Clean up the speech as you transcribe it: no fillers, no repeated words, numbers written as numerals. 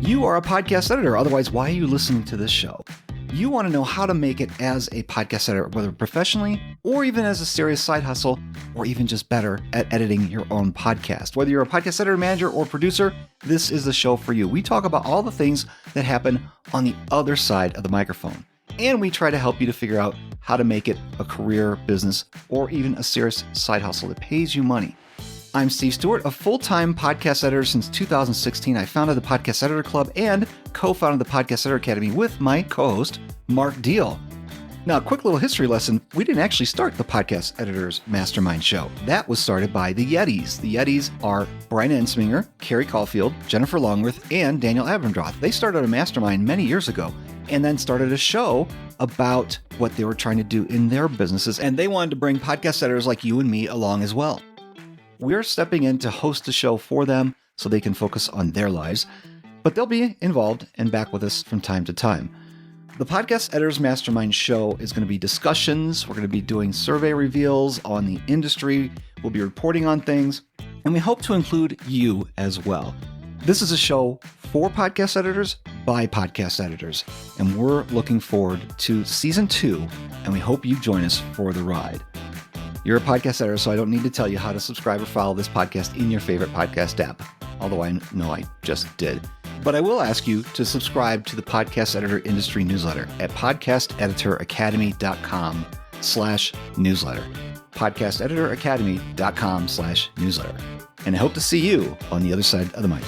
You are a podcast editor, otherwise why are you listening to this show? You want to know how to make it as a podcast editor, whether professionally or even as a serious side hustle, or even just better at editing your own podcast. Whether you're a podcast editor, manager, or producer, this is the show for you. We talk about all the things that happen on the other side of the microphone. And we try to help you to figure out how to make it a career, business, or even a serious side hustle that pays you money. I'm Steve Stewart, a full-time podcast editor since 2016. I founded the Podcast Editor Club and co-founded the Podcast Editor Academy with my co-host, Mark Deal. Now, a quick little history lesson. We didn't actually start the Podcast Editors Mastermind show. That was started by the Yetis. The Yetis are Brian Ensminger, Carrie Caulfield, Jennifer Longworth, and Daniel Abendroth. They started a mastermind many years ago and then started a show about what they were trying to do in their businesses. And they wanted to bring podcast editors like you and me along as well. We're stepping in to host the show for them so they can focus on their lives, but they'll be involved and back with us from time to time. The Podcast Editors Mastermind show is going to be discussions. We're going to be doing survey reveals on the industry. We'll be reporting on things, and we hope to include you as well. This is a show for podcast editors by podcast editors, and we're looking forward to season 2, and we hope you join us for the ride. You're a podcast editor, so I don't need to tell you how to subscribe or follow this podcast in your favorite podcast app, although I know I just did. But I will ask you to subscribe to the Podcast Editor Industry Newsletter at podcasteditoracademy.com/newsletter. Podcasteditoracademy.com/newsletter. And I hope to see you on the other side of the mic.